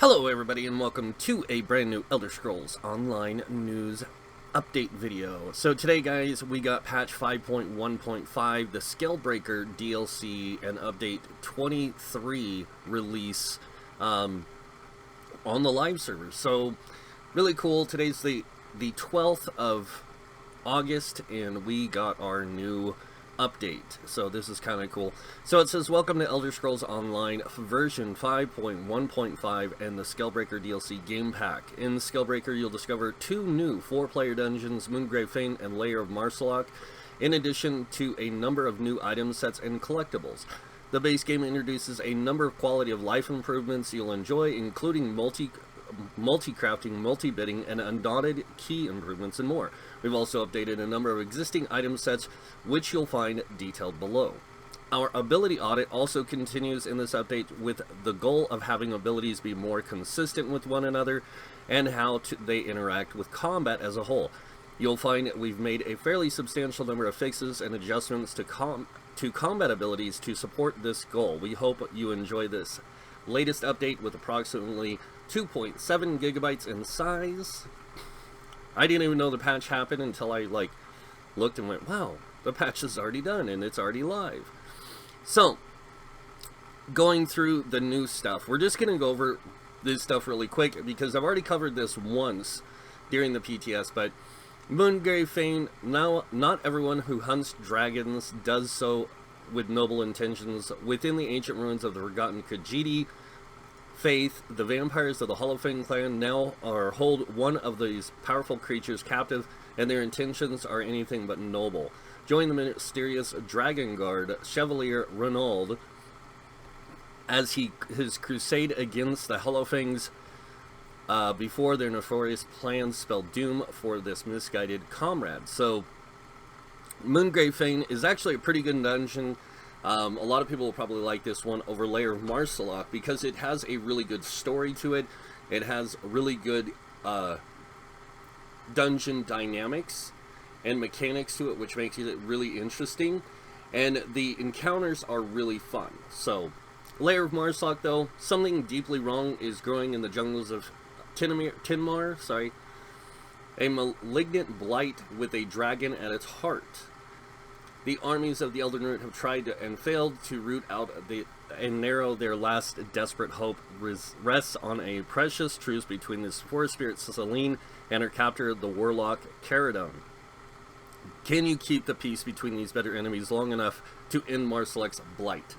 Hello everybody and welcome to a brand new Elder Scrolls Online news update video. So today guys, we got patch 5.1.5, the Scalebreaker DLC and update 23 release on the live server. So really cool. Today's the 12th of August and we got our new update, so this is kind of cool. So it says, welcome to Elder Scrolls Online version 5.1.5 and the Scalebreaker DLC game pack. In Scalebreaker you'll discover two new 4-player dungeons, Moongrave Fane and Lair of Marshal, in addition to a number of new item sets and collectibles. The base game introduces a number of quality of life improvements you'll enjoy, including multi-crafting, multi-bidding, and Undaunted Key improvements and more. We've also updated a number of existing item sets, which you'll find detailed below. Our ability audit also continues in this update with the goal of having abilities be more consistent with one another and how they interact with combat as a whole. You'll find we've made a fairly substantial number of fixes and adjustments to combat abilities to support this goal. We hope you enjoy this latest update with approximately 2.7 gigabytes in size. I didn't even know the patch happened until I looked and went, wow, the patch is already done and it's already live. So, going through the new stuff, we're just going to go over this stuff really quick because I've already covered this once during the PTS, but Moongrave Fane, now not everyone who hunts dragons does so with noble intentions. Within the ancient ruins of the forgotten Khajiit faith, the vampires of the Hollowfang clan now hold one of these powerful creatures captive, and their intentions are anything but noble. Join the mysterious Dragon Guard Chevalier Renaud as his crusade against the Hollowfangs before their nefarious plans spell doom for this misguided comrade. So Moongrave Fane is actually a pretty good dungeon. A lot of people will probably like this one over Lair of Marshal because it has a really good story to it. It has really good dungeon dynamics and mechanics to it, which makes it really interesting. And the encounters are really fun. So, Lair of Marshal, though, something deeply wrong is growing in the jungles of Tinmar. A malignant blight with a dragon at its heart. The armies of the Elden Root have tried and failed to root out and narrow their last desperate hope rests on a precious truce between this forest spirit Celine and her captor, the warlock Caradon. Can you keep the peace between these better enemies long enough to end Marsalek's blight?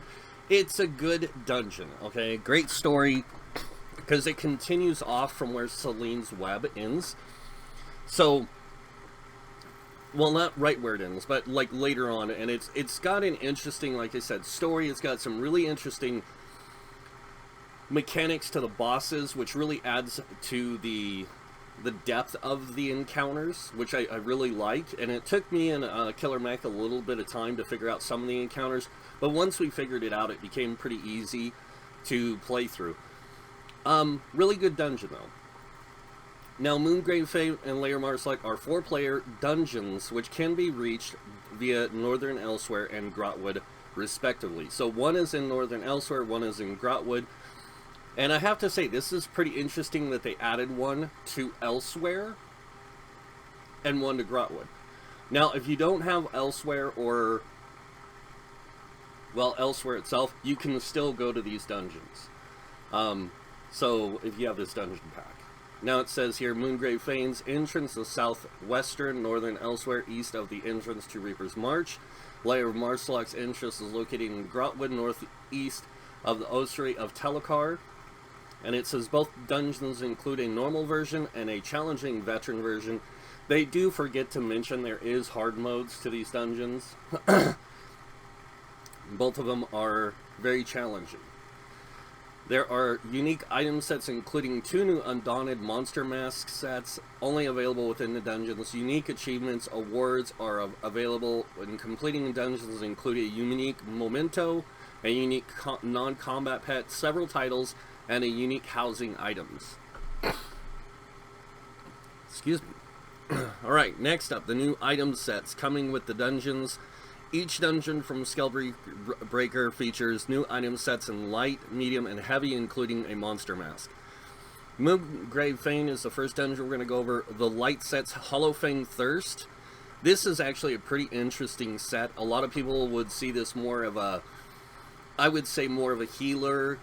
It's a good dungeon, okay? Great story, because it continues off from where Celine's web ends. So, well, not right where it ends, but like later on, and it's got an interesting, like I said, story. It's got some really interesting mechanics to the bosses, which really adds to the depth of the encounters, which I really like. And it took me and Killer Mech a little bit of time to figure out some of the encounters, but once we figured it out, it became pretty easy to play through. Really good dungeon, though. Now, Moongrave Fane and Lair of Marshal are 4-player dungeons, which can be reached via Northern Elsewhere and Grotwood, respectively. So one is in Northern Elsewhere, one is in Grotwood. And I have to say, this is pretty interesting that they added one to Elsewhere and one to Grotwood. Now, if you don't have Elsewhere or, well, Elsewhere itself, you can still go to these dungeons. So, if you have this dungeon pack. Now it says here, Moongrave Fane's entrance is southwestern, Northern Elsewhere, east of the entrance to Reaper's March. Lair of Marsalek's entrance is located in Grotwood, northeast of the Ossuary of Telekar. And it says both dungeons include a normal version and a challenging veteran version. They do forget to mention there is hard modes to these dungeons. Both of them are very challenging. There are unique item sets, including 2 new Undaunted Monster Mask sets, only available within the dungeons. Unique achievements, awards are available when completing dungeons, include a unique memento, a unique non-combat pet, several titles, and a unique housing items. Excuse me. Alright, next up, the new item sets coming with the dungeons. Each dungeon from Scalebreaker features new item sets in light, medium, and heavy, including a monster mask. Moongrave Fane is the first dungeon we're going to go over. The light set's Hollow Fang Thirst. This is actually a pretty interesting set. A lot of people would see this more of a, I would say more of a healer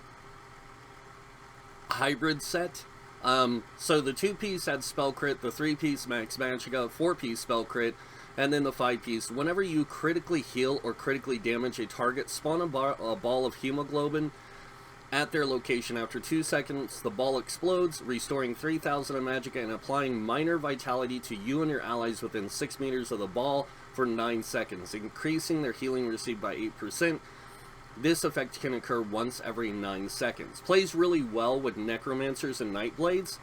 hybrid set. So the 2-piece adds spell crit, the 3-piece max magicka, 4-piece spell crit, and then the 5-piece. Whenever you critically heal or critically damage a target, spawn a ball of hemoglobin at their location. After 2 seconds, the ball explodes, restoring 3,000 of magicka and applying minor vitality to you and your allies within 6 meters of the ball for 9 seconds, increasing their healing received by 8%. This effect can occur once every 9 seconds. Plays really well with necromancers and nightblades,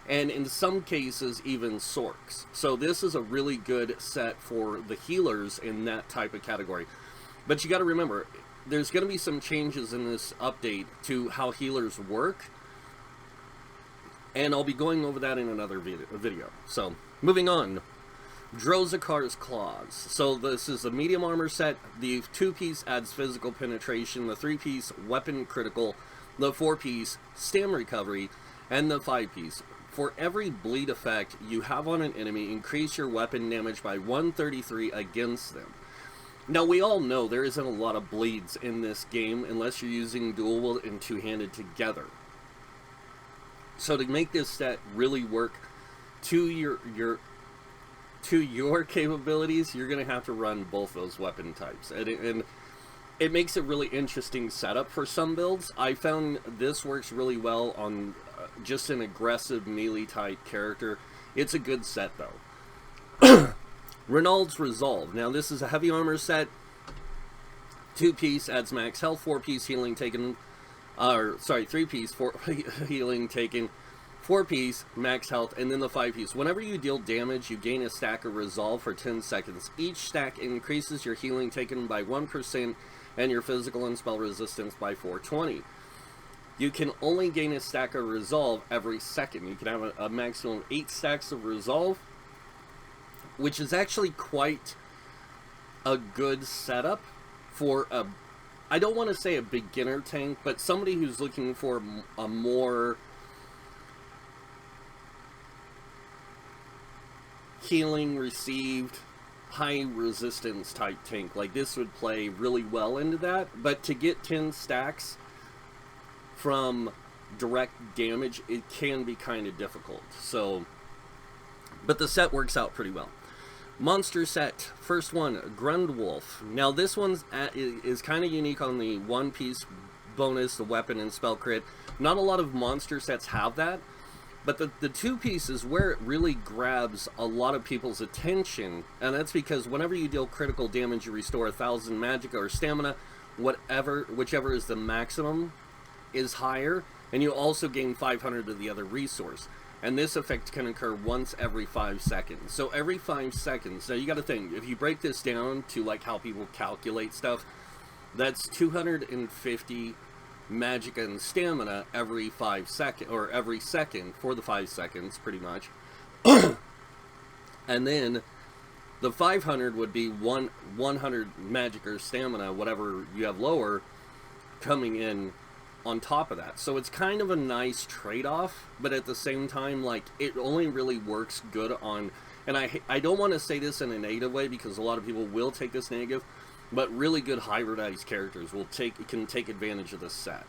and in some cases even sorks. So this is a really good set for the healers in that type of category. But you got to remember, there's going to be some changes in this update to how healers work, and I'll be going over that in another video. So, moving on. Drozakar's Claws. So this is the medium armor set. The 2-piece adds physical penetration, the 3-piece weapon critical, the 4-piece stam recovery, and the 5-piece. For every bleed effect you have on an enemy, increase your weapon damage by 133 against them. Now, we all know there isn't a lot of bleeds in this game unless you're using dual wield and two-handed together. So to make this set really work to your capabilities, you're going to have to run both those weapon types. And it makes a really interesting setup for some builds. I found this works really well on just an aggressive melee-type character. It's a good set, though. Renaald's Resolve. Now, this is a heavy armor set. 2-piece adds max health, 4-piece healing taken, 3-piece healing taken, 4-piece max health, and then the 5-piece. Whenever you deal damage, you gain a stack of Resolve for 10 seconds. Each stack increases your healing taken by 1% and your physical and spell resistance by 420. You can only gain a stack of Resolve every second. You can have a maximum of 8 stacks of Resolve, which is actually quite a good setup for a, I don't want to say a beginner tank, but somebody who's looking for a more healing received, high resistance type tank. Like, this would play really well into that. But to get 10 stacks from direct damage, it can be kind of difficult. So, but the set works out pretty well. Monster set, first one, Grundwolf. Now this one is kind of unique on the 1-piece bonus, the weapon and spell crit. Not a lot of monster sets have that, but the 2-piece is where it really grabs a lot of people's attention, and that's because whenever you deal critical damage, you restore 1,000 magicka or stamina, whichever is the maximum is higher, and you also gain 500 of the other resource. And this effect can occur once every 5 seconds. So every 5 seconds, now you gotta think, if you break this down to like how people calculate stuff, that's 250 magicka and stamina every 5 seconds, or every second for the 5 seconds, pretty much. And then the 500 would be 100 magicka or stamina, whatever you have lower, coming in on top of that. So it's kind of a nice trade-off, but at the same time, like, it only really works good on, and I don't want to say this in a negative way because a lot of people will take this negative, but really good hybridized characters can take advantage of this set.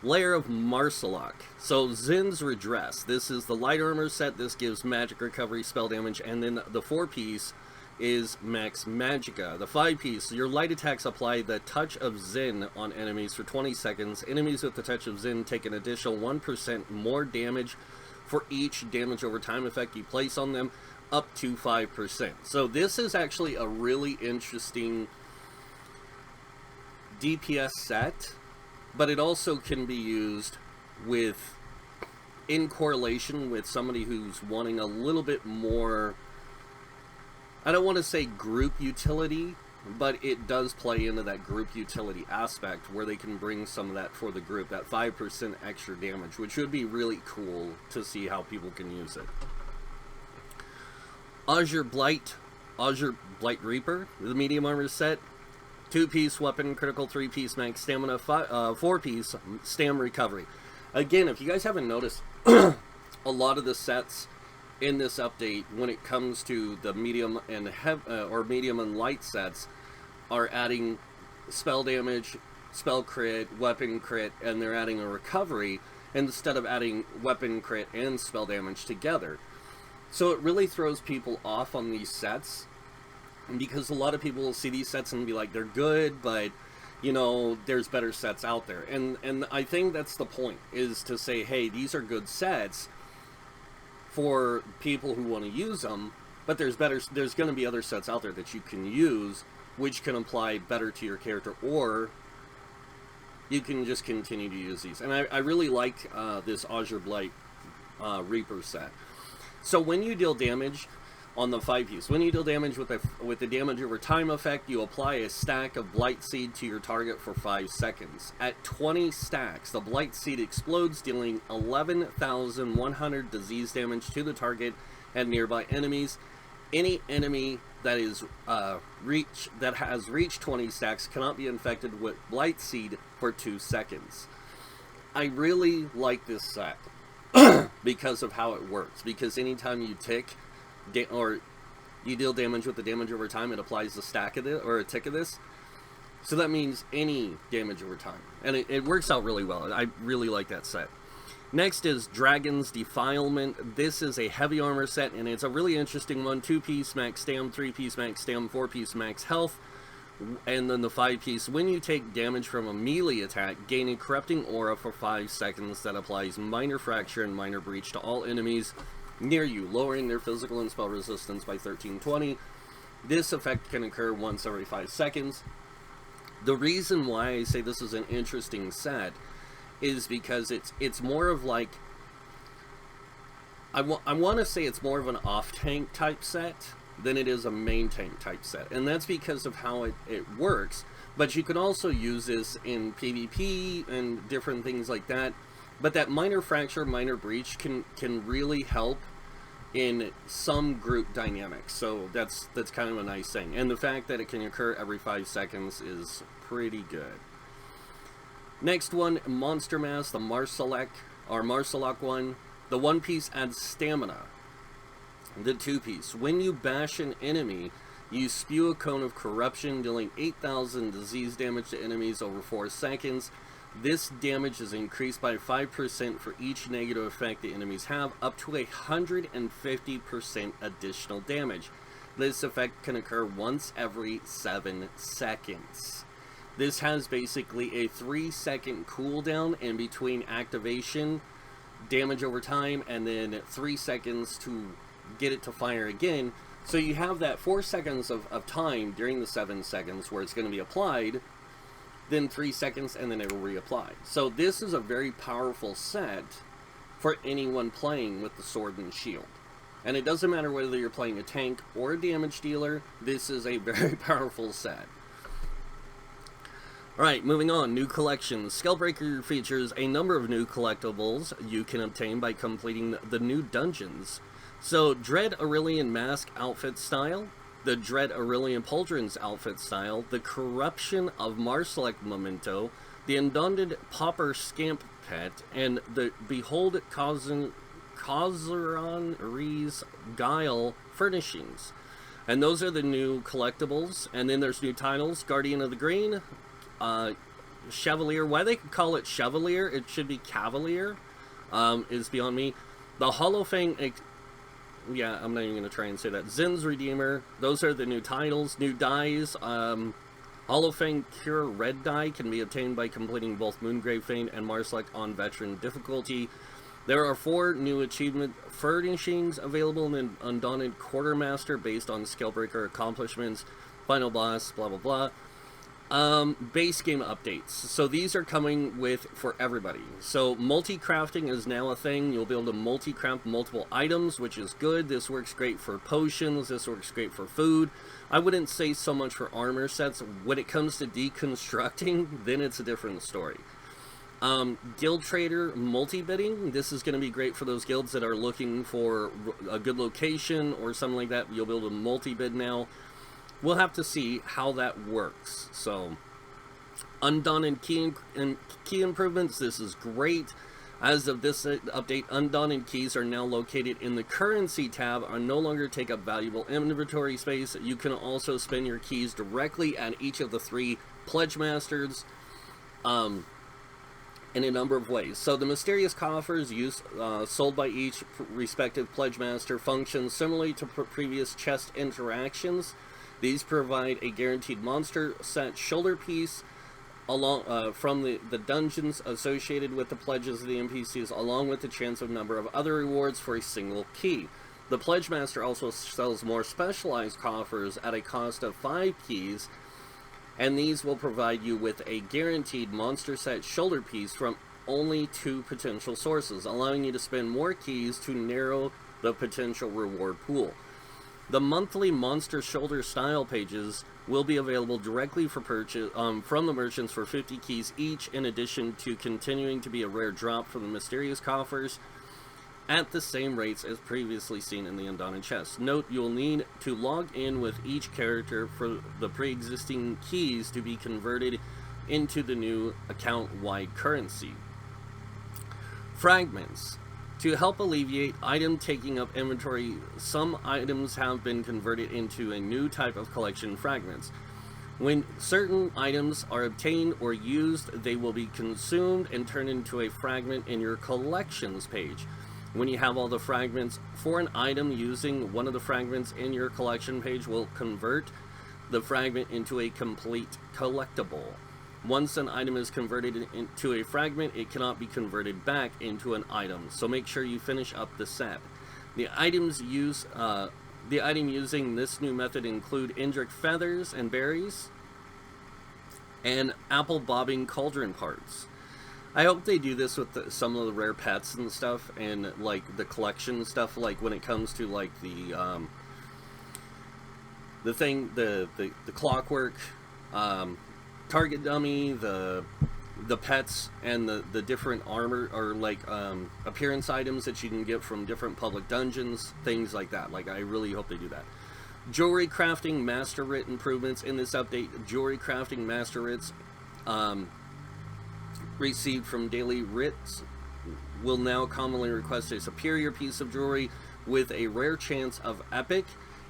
Lair of Marsalok. So Zin's Redress. This is the light armor set. This gives magic recovery, spell damage, and then the 4-piece is max magicka. The 5-piece, your light attacks apply the touch of Zin on enemies for 20 seconds. Enemies with the touch of Zin take an additional 1% more damage for each damage over time effect you place on them, up to 5%. So this is actually a really interesting DPS set, but it also can be used in correlation with somebody who's wanting a little bit more, I don't want to say group utility, but it does play into that group utility aspect where they can bring some of that for the group, that 5% extra damage, which would be really cool to see how people can use it. Azure Blight Reaper, the medium armor set, 2-piece weapon critical, 3-piece max stamina, 4-piece stam recovery. Again, if you guys haven't noticed, a lot of the sets in this update, when it comes to the medium and medium and light sets, are adding spell damage, spell crit, weapon crit, and they're adding a recovery instead of adding weapon crit and spell damage together. So it really throws people off on these sets, because a lot of people will see these sets and be like, they're good, but you know, there's better sets out there. And I think that's the point, is to say, hey, these are good sets for people who want to use them, but there's going to be other sets out there that you can use, which can apply better to your character, or you can just continue to use these. And I really like this Azure Blight Reaper set. So when you deal damage on the 5-piece, when you deal damage with the damage over time effect, you apply a stack of Blight Seed to your target for 5 seconds. At 20 stacks, the Blight Seed explodes, dealing 11,100 disease damage to the target and nearby enemies. Any enemy that is has reached 20 stacks cannot be infected with Blight Seed for 2 seconds. I really like this set because of how it works. Because anytime you tick, or you deal damage with the damage over time, it applies a stack of it, or a tick of this. So that means any damage over time. And it works out really well. I really like that set. Next is Dragon's Defilement. This is a heavy armor set, and it's a really interesting one. 2-piece max stam, 3-piece max stam, 4-piece max health, and then the 5-piece. When you take damage from a melee attack, gain a corrupting aura for 5 seconds that applies minor fracture and minor breach to all enemies near you, lowering their physical and spell resistance by 1320. This effect can occur once every 5 seconds. The reason why I say this is an interesting set is because it's more of like, I want to say it's more of an off-tank type set than it is a main tank type set. And that's because of how it works. But you can also use this in PvP and different things like that. But that minor fracture, minor breach can really help in some group dynamics. So that's kind of a nice thing. And the fact that it can occur every 5 seconds is pretty good. Next one, Monster Mass, the Marsalak one. The 1-piece adds stamina. The 2-piece, when you bash an enemy, you spew a cone of corruption, dealing 8,000 disease damage to enemies over 4 seconds. This damage is increased by 5% for each negative effect the enemies have, up to 150% additional damage. This effect can occur once every 7 seconds. This has basically a 3-second cooldown in between activation, damage over time, and then 3 seconds to get it to fire again. So you have that 4 seconds of time during the 7 seconds where it's going to be applied, then 3 seconds, and then it will reapply. So this is a very powerful set for anyone playing with the sword and shield. And it doesn't matter whether you're playing a tank or a damage dealer, this is a very powerful set. Alright, moving on, new collections. Scalebreaker features a number of new collectibles you can obtain by completing the new dungeons. So, Dread Aurelian Mask outfit style, the Dread Aurelian Pauldron's outfit style, the Corruption of Marsalak memento, the Undaunted Pauper Scamp pet, and the Behold Kazaran Rees Guile furnishings. And those are the new collectibles. And then there's new titles, Guardian of the Green, Chevalier. Why they call it Chevalier, it should be Cavalier, is beyond me. The Hollowfang, yeah, I'm not even going to try and say that. Zin's Redeemer, those are the new titles. New dies, Hollowfang Cure Red die can be obtained by completing both Moongrave Feint and Marsalak on Veteran difficulty. There are 4 new achievement furnishings available in the Undaunted Quartermaster based on Scalebreaker accomplishments, final boss, blah blah blah. Base game updates. So these are coming for everybody. So multi-crafting is now a thing. You'll be able to multi-craft multiple items, which is good. This works great for potions. This works great for food. I wouldn't say so much for armor sets. When it comes to deconstructing, then it's a different story. Guild Trader multi-bidding. This is going to be great for those guilds that are looking for a good location or something like that. You'll be able to multi-bid now. We'll have to see how that works. So, Undaunted Key improvements. This is great. As of this update, Undaunted Keys are now located in the Currency tab and no longer take up valuable inventory space. You can also spend your keys directly at each of the 3 Pledge Masters in a number of ways. So the mysterious coffers sold by each respective Pledge Master function similarly to previous chest interactions. These provide a guaranteed monster set shoulder piece along from the dungeons associated with the pledges of the NPCs, along with the chance of a number of other rewards for a single key. The Pledge Master also sells more specialized coffers at a cost of 5 keys, and these will provide you with a guaranteed monster set shoulder piece from only 2 potential sources, allowing you to spend more keys to narrow the potential reward pool. The monthly monster shoulder style pages will be available directly for purchase from the merchants for 50 keys each, in addition to continuing to be a rare drop from the mysterious coffers at the same rates as previously seen in the Undaunted chest. Note, you'll need to log in with each character for the pre-existing keys to be converted into the new account-wide currency. Fragments. To help alleviate item taking up inventory, some items have been converted into a new type of collection, fragments. When certain items are obtained or used, they will be consumed and turned into a fragment in your collections page. When you have all the fragments for an item, using one of the fragments in your collection page will convert the fragment into a complete collectible. Once an item is converted into a fragment, it cannot be converted back into an item, so make sure you finish up the set. The item using this new method include Indrik feathers and berries, and apple bobbing cauldron parts. I hope they do this with some of the rare pets and stuff, and like the collection stuff, like when it comes to like the clockwork, target dummy, the pets, and the different armor or like appearance items that you can get from different public dungeons, things like that. Like, I really hope they do that. Jewelry crafting master writ improvements in this update. Jewelry crafting master writs received from daily writs will now commonly request a superior piece of jewelry with a rare chance of epic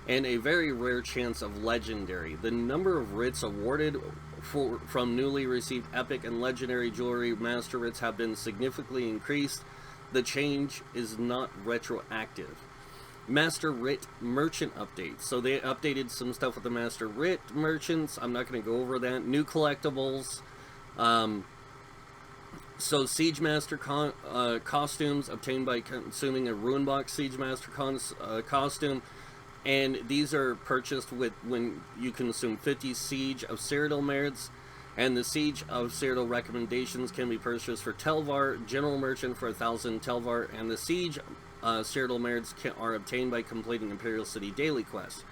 and a very rare chance of legendary. The number of writs awarded from newly received epic and legendary jewelry master writs have been significantly increased. The change is not retroactive. Master writ merchant updates. So they updated some stuff with the master writ merchants. I'm not going to go over that. New collectibles. So Siege Master costumes obtained by consuming a Ruinbox Siege Master costume, and these are purchased when you consume 50 Siege of Cyrodiil merits, and the Siege of Cyrodiil recommendations can be purchased for Telvar, General Merchant for 1,000 Telvar, and the Siege Cyrodiil merits are obtained by completing Imperial City daily quests.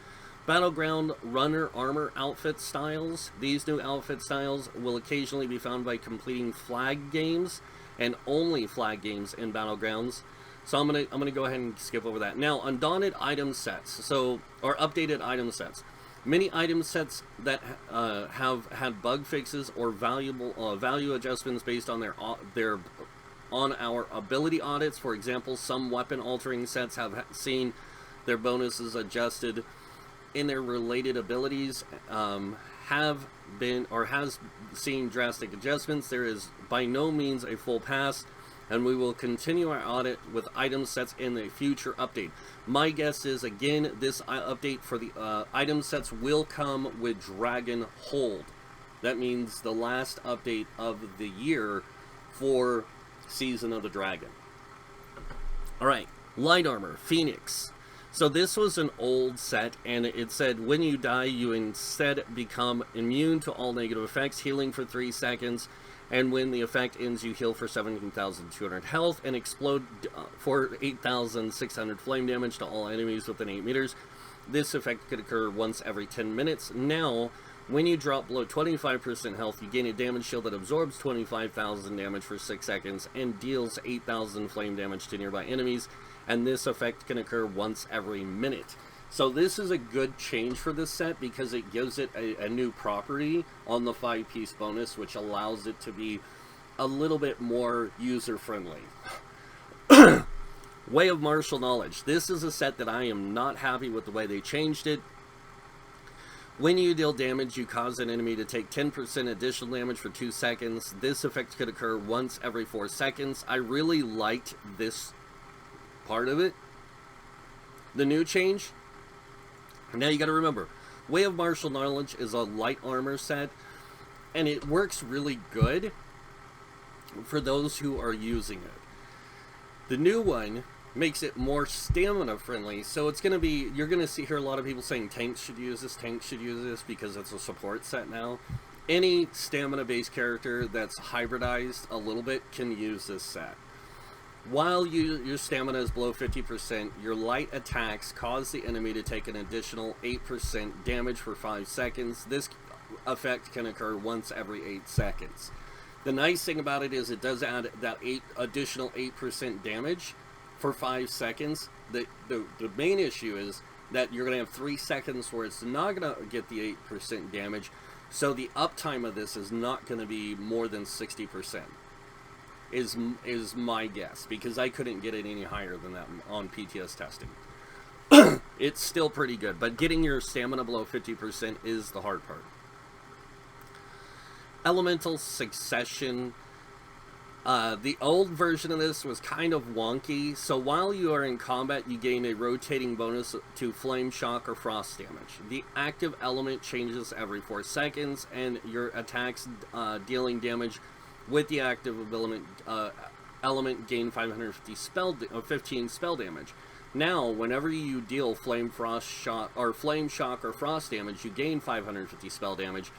Battleground Runner Armor Outfit Styles. These new outfit styles will occasionally be found by completing flag games, and only flag games in Battlegrounds. So I'm gonna go ahead and skip over that. Now, Undaunted item sets, or updated item sets. Many item sets that have had bug fixes or value adjustments based on our ability audits. For example, some weapon altering sets have seen their bonuses adjusted in their related abilities, has seen drastic adjustments. There is by no means a full pass, and we will continue our audit with item sets in the future update. My guess is, again, this update for the item sets will come with Dragon Hold. That means the last update of the year for Season of the Dragon. Alright, Light Armor, Phoenix. So this was an old set, and it said when you die, you instead become immune to all negative effects, healing for 3 seconds, and when the effect ends, you heal for 17,200 health and explode for 8,600 flame damage to all enemies within 8 meters. This effect could occur once every 10 minutes. Now, when you drop below 25% health, you gain a damage shield that absorbs 25,000 damage for 6 seconds and deals 8,000 flame damage to nearby enemies, and this effect can occur once every minute. So this is a good change for this set because it gives it a new property on the 5-piece bonus, which allows it to be a little bit more user-friendly. Way of Marshal Knowledge. This is a set that I am not happy with the way they changed it. When you deal damage, you cause an enemy to take 10% additional damage for 2 seconds. This effect could occur once every 4 seconds. I really liked this part of it. The new change. Now you got to remember, Way of Marshal Knowledge is a light armor set, and it works really good for those who are using it. The new one makes it more stamina friendly, so it's going to be, you're going to hear a lot of people saying tanks should use this because it's a support set now. Any stamina based character that's hybridized a little bit can use this set. While your stamina is below 50%, your light attacks cause the enemy to take an additional 8% damage for 5 seconds. This effect can occur once every 8 seconds. The nice thing about it is it does add that additional 8% damage for 5 seconds. The main issue is that you're going to have 3 seconds where it's not going to get the 8% damage, so the uptime of this is not going to be more than 60%, is my guess, because I couldn't get it any higher than that on PTS testing. It's still pretty good, but getting your stamina below 50% is the hard part. Elemental Succession. The old version of this was kind of wonky, so while you are in combat, you gain a rotating bonus to flame, shock, or frost damage. The active element changes every 4 seconds, and your attacks dealing damage with the active element gain 15 spell damage. Now, whenever you deal flame, shock, or frost damage, you gain 550 spell damage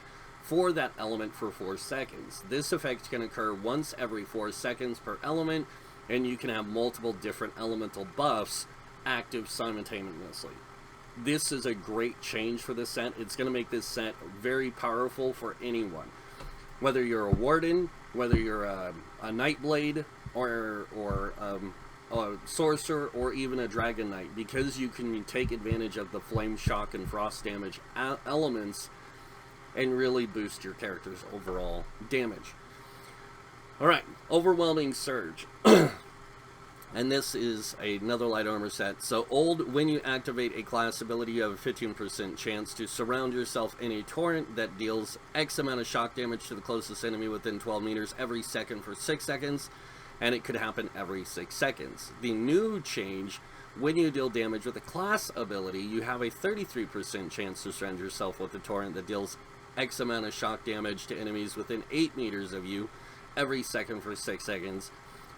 for that element for 4 seconds. This effect can occur once every 4 seconds per element, and you can have multiple different elemental buffs active simultaneously. This is a great change for this set. It's going to make this set very powerful for anyone. Whether you're a warden, whether you're a Nightblade, or a sorcerer, or even a dragon knight, because you can take advantage of the flame, shock, and frost damage elements and really boost your character's overall damage. Alright, Overwhelming Surge. And this is another light armor set. So old, when you activate a class ability, you have a 15% chance to surround yourself in a torrent that deals X amount of shock damage to the closest enemy within 12 meters every second for 6 seconds, and it could happen every 6 seconds. The new change, when you deal damage with a class ability, you have a 33% chance to surround yourself with a torrent that deals X amount of shock damage to enemies within 8 meters of you every second for 6 seconds.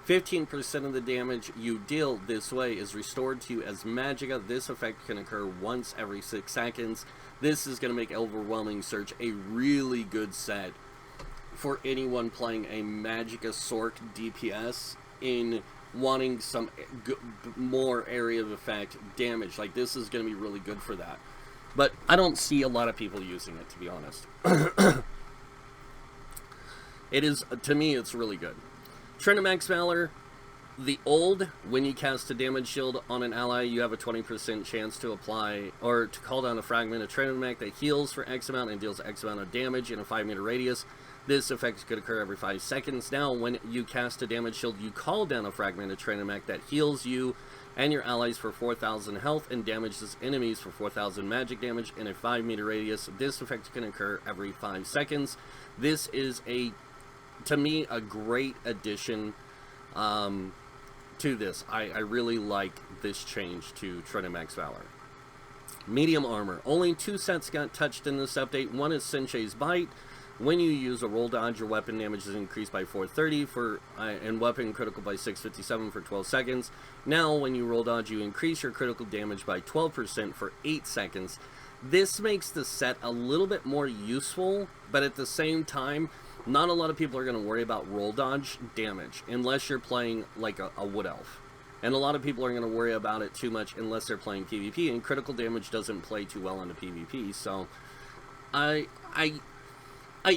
15% of the damage you deal this way is restored to you as Magicka. This effect can occur once every 6 seconds. This is going to make Overwhelming Surge a really good set for anyone playing a Magicka Sorc DPS in wanting some more area of effect damage. Like, this is going to be really good for that. But I don't see a lot of people using it, to be honest. It is, to me, it's really good. Trend of Max Valor. The old, when you cast a damage shield on an ally, you have a 20% chance to apply, or to call down a fragment of Trend of Max that heals for X amount and deals X amount of damage in a 5-meter radius. This effect could occur every 5 seconds. Now, when you cast a damage shield, you call down a fragment of Trend of Max that heals you and your allies for 4,000 health and damages enemies for 4,000 magic damage in a 5-meter radius. This effect can occur every 5 seconds. This is, to me, a great addition to this. I really like this change to Trend of Max Valor. Medium Armor. Only 2 sets got touched in this update. One is Sensei's Bite. When you use a roll dodge, your weapon damage is increased by 430 and weapon critical by 657 for 12 seconds. Now, when you roll dodge, you increase your critical damage by 12% for 8 seconds. This makes the set a little bit more useful, but at the same time, not a lot of people are going to worry about roll dodge damage unless you're playing like a Wood Elf. And a lot of people are going to worry about it too much unless they're playing PvP, and critical damage doesn't play too well into PvP. So I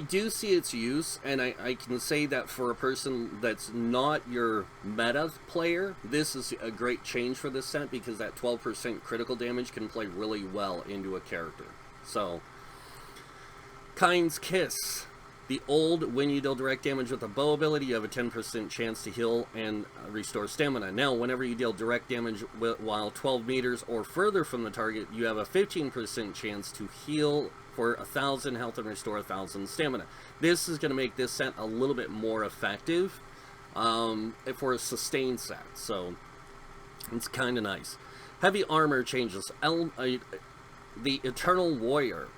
do see its use, and I can say that for a person that's not your meta player, this is a great change for this set, because that 12% critical damage can play really well into a character. So, Kind's Kiss. The old, when you deal direct damage with a bow ability, you have a 10% chance to heal and restore stamina. Now, whenever you deal direct damage while 12 meters or further from the target, you have a 15% chance to heal for 1,000 health and restore 1,000 stamina. This is going to make this set a little bit more effective for a sustained set, so it's kind of nice. Heavy armor changes. The Eternal Warrior.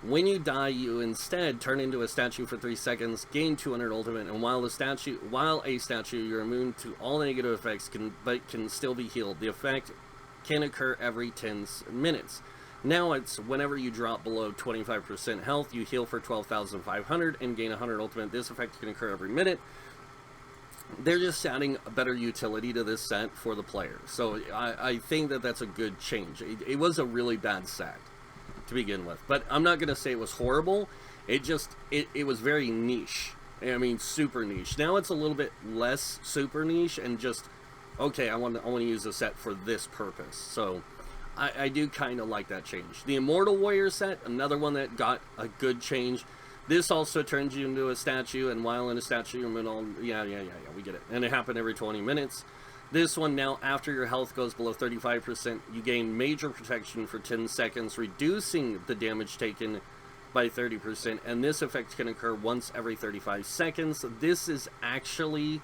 When you die, you instead turn into a statue for 3 seconds, gain 200 ultimate, and while a statue, you're immune to all negative effects, but can still be healed. The effect can occur every 10 minutes. Now it's whenever you drop below 25% health, you heal for 12,500 and gain 100 ultimate. This effect can occur every minute. They're just adding a better utility to this set for the player. So I think that that's a good change. It was a really bad set to begin with, but I'm not going to say it was horrible. It was very niche. I mean, super niche. Now it's a little bit less super niche and just, okay, I want to use the set for this purpose. So I do kind of like that change. The Immortal Warrior set, another one that got a good change. This also turns you into a statue, and while in a statue, you're in all, yeah, we get it. And it happened every 20 minutes. This one now, after your health goes below 35%, you gain major protection for 10 seconds, reducing the damage taken by 30%, and this effect can occur once every 35 seconds. This is actually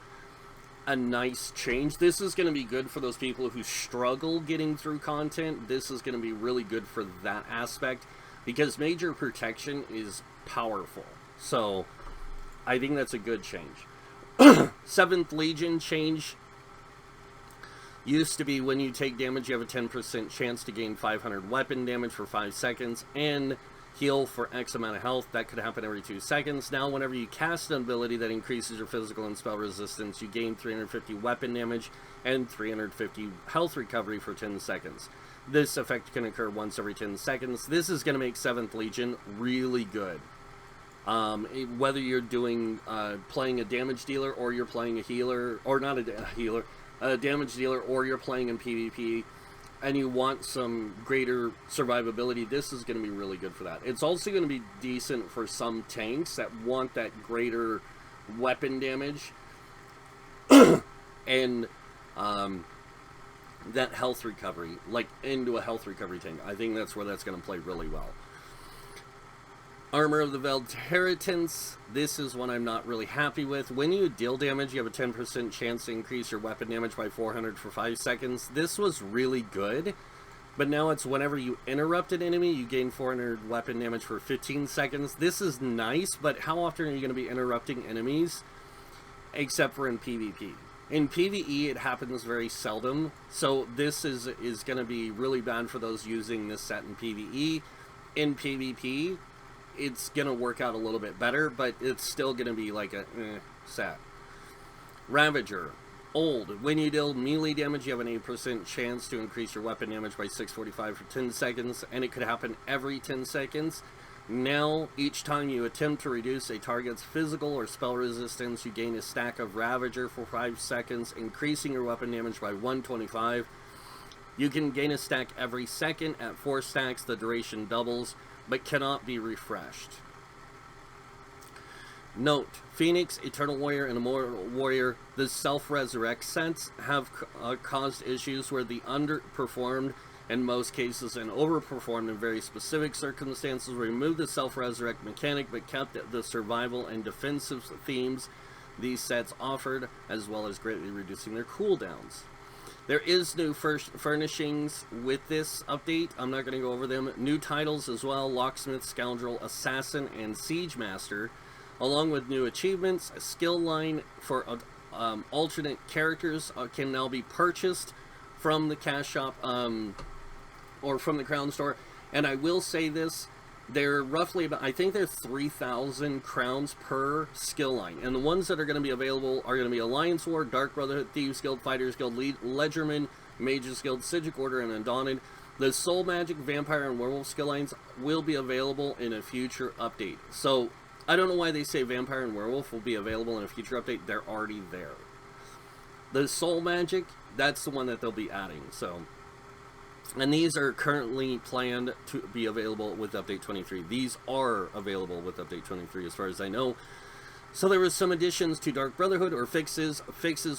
a nice change. This is going to be good for those people who struggle getting through content. This is going to be really good for that aspect, because major protection is powerful. So I think that's a good change. 7th Legion change used to be when you take damage, you have a 10% chance to gain 500 weapon damage for 5 seconds and heal for X amount of health. That could happen every 2 seconds. Now, whenever you cast an ability that increases your physical and spell resistance, you gain 350 weapon damage and 350 health recovery for 10 seconds. This effect can occur once every 10 seconds. This is going to make 7th Legion really good. Whether you're doing playing a damage dealer or you're playing a healer, or not a healer, a damage dealer, or you're playing in PvP, and you want some greater survivability, this is going to be really good for that. It's also going to be decent for some tanks that want that greater weapon damage and that health recovery, like into a health recovery tank. I think that's where that's going to play really well. Armor of the Veltherance. This is one I'm not really happy with. When you deal damage, you have a 10% chance to increase your weapon damage by 400 for 5 seconds. This was really good, but now it's whenever you interrupt an enemy, you gain 400 weapon damage for 15 seconds. This is nice, but how often are you going to be interrupting enemies? Except for in PvP. In PvE, it happens very seldom, so this is going to be really bad for those using this set in PvE. In PvP, it's going to work out a little bit better, but it's still going to be like a set. Ravager. Old. When you deal melee damage, you have an 8% chance to increase your weapon damage by 645 for 10 seconds, and it could happen every 10 seconds. Now, each time you attempt to reduce a target's physical or spell resistance, you gain a stack of Ravager for 5 seconds, increasing your weapon damage by 125. You can gain a stack every second. At 4 stacks, the duration doubles, but cannot be refreshed. Note, Phoenix, Eternal Warrior, and Immortal Warrior, the self-resurrect sets have caused issues where the underperformed in most cases and overperformed in very specific circumstances. Removed the self-resurrect mechanic, but kept the survival and defensive themes these sets offered, as well as greatly reducing their cooldowns. There is new furnishings with this update. I'm not going to go over them. New titles as well: Locksmith, Scoundrel, Assassin, and Siege Master, along with new achievements. A skill line for alternate characters can now be purchased from the cash shop or from the Crown Store. And I will say this, they're roughly about, I think they're 3,000 crowns per skill line. And the ones that are going to be available are going to be Alliance War, Dark Brotherhood, Thieves Guild, Fighters Guild, Ledgerman, Mages Guild, Sijic Order, and Undaunted. The Soul Magic, Vampire, and Werewolf skill lines will be available in a future update. So, I don't know why they say Vampire and Werewolf will be available in a future update. They're already there. The Soul Magic, that's the one that they'll be adding. So, And these are currently planned to be available with Update 23. These are available with Update 23 as far as I know. So there was some additions to Dark Brotherhood, or fixes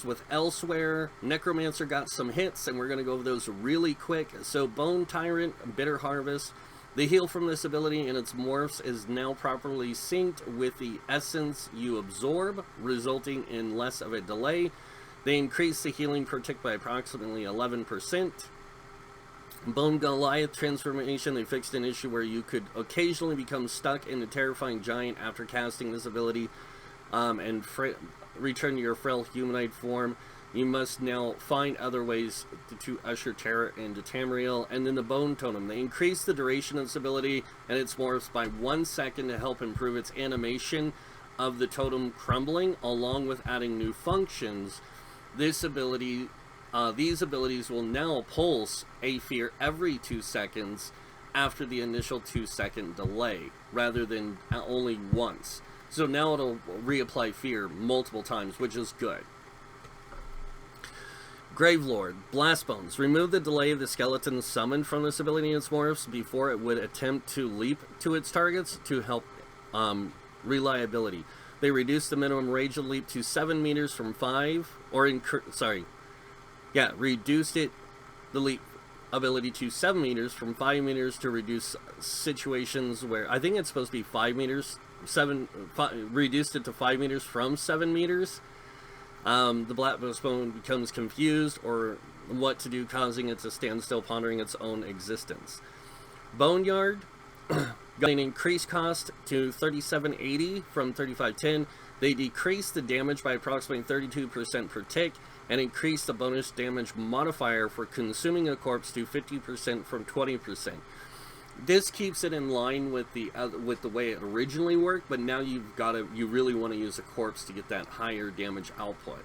with Elsewhere. Necromancer got some hits, and we're going to go over those really quick. So Bone Tyrant, Bitter Harvest. The heal from this ability and its morphs is now properly synced with the essence you absorb, resulting in less of a delay. They increase the healing per tick by approximately 11%. Bone Goliath transformation, they fixed an issue where you could occasionally become stuck in a terrifying giant after casting this ability and return to your frail humanoid form. You must now find other ways to usher terror into Tamriel. And then the Bone Totem, they increase the duration of this ability and its morphs by 1 second to help improve its animation of the totem crumbling, along with adding new functions. This ability, these abilities will now pulse a fear every 2 seconds after the initial 2-second delay, rather than only once. So now it'll reapply fear multiple times, which is good. Gravelord, Blastbones. Remove the delay of the skeleton summoned from this ability in its morphs before it would attempt to leap to its targets to help reliability. They reduce the minimum range of leap to 7 meters from 5, or reduced the leap ability to 7 meters from 5 meters to reduce situations where, I think it's supposed to be 5 meters, reduced it to 5 meters from 7 meters. The Black Bone becomes confused or what to do, causing it to stand still, pondering its own existence. Boneyard got an increased cost to 3780 from 3510. They decrease the damage by approximately 32% per tick and increase the bonus damage modifier for consuming a corpse to 50% from 20%. This keeps it in line with the way it originally worked, but now you really want to use a corpse to get that higher damage output.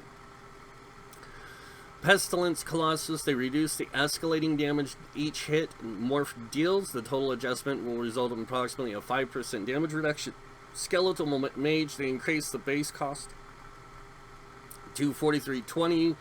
Pestilence Colossus, they reduce the escalating damage each hit morph deals. The total adjustment will result in approximately a 5% damage reduction. Skeletal Mage, they increase the base cost to 4320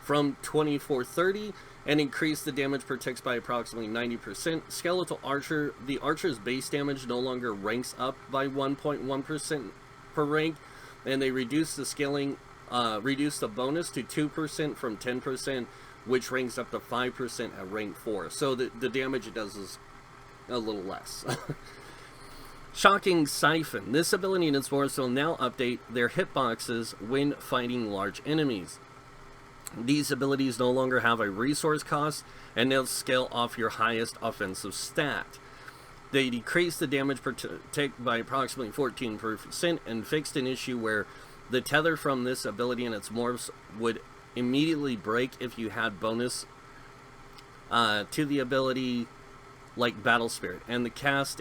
from 2430 and increase the damage per tick by approximately 90%. Skeletal Archer, the Archer's base damage no longer ranks up by 1.1% per rank, and they reduce the scaling, reduce the bonus to 2% from 10%, which ranks up to 5% at rank 4. So the damage it does is a little less. Shocking Siphon. This ability in its morphs will now update their hitboxes when fighting large enemies. These abilities no longer have a resource cost, and they'll scale off your highest offensive stat. They decrease the damage per tick by approximately 14% and fixed an issue where the tether from this ability and its morphs would immediately break if you had bonus to the ability like Battle Spirit, and the cast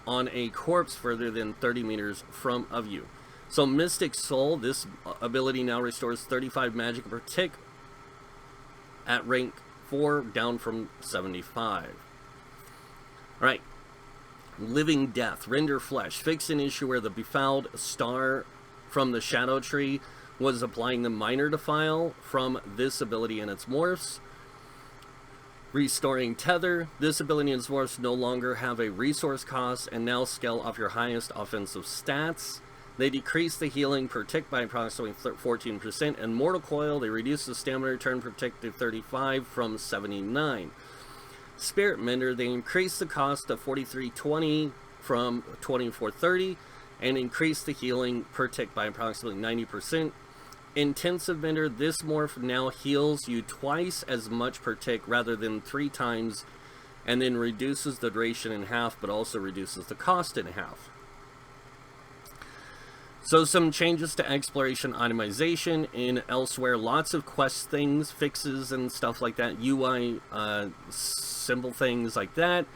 on a corpse further than 30 meters of you. So Mystic Soul, this ability now restores 35 magic per tick at rank 4, down from 75. Alright. Living Death, Render Flesh. Fix an issue where the befouled star from the Shadow Tree was applying the minor defile from this ability and its morphs. Restoring Tether. This ability and its morphs no longer have a resource cost and now scale off your highest offensive stats. They decrease the healing per tick by approximately 14%. And Mortal Coil, they reduce the stamina return per tick to 35 from 79. Spirit Mender, they increase the cost to 4320 from 2430 and increase the healing per tick by approximately 90%. Intensive Mender, this morph now heals you twice as much per tick rather than 3 times, and then reduces the duration in half, but also reduces the cost in half. So some changes to exploration itemization in Elsewhere. Lots of quest things, fixes and stuff like that. UI, simple things like that.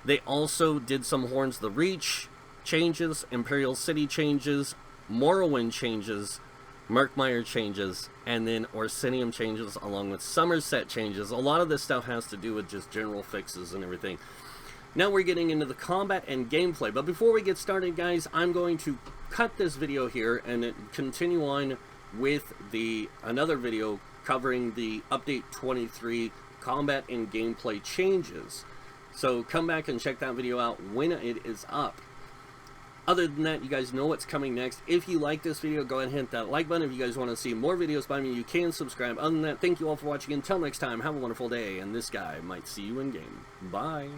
They also did some Horns of the Reach changes, Imperial City changes, Morrowind changes, Murkmire changes, and then Orsinium changes, along with Somerset changes. A lot of this stuff has to do with just general fixes and everything. Now we're getting into the combat and gameplay, but before we get started, guys, I'm going to cut this video here and continue on with another video covering the Update 23 combat and gameplay changes. So come back and check that video out when it is up. Other than that, you guys know what's coming next. If you like this video, go ahead and hit that like button. If you guys want to see more videos by me, you can subscribe. Other than that, thank you all for watching. Until next time, have a wonderful day, and this guy might see you in game. Bye.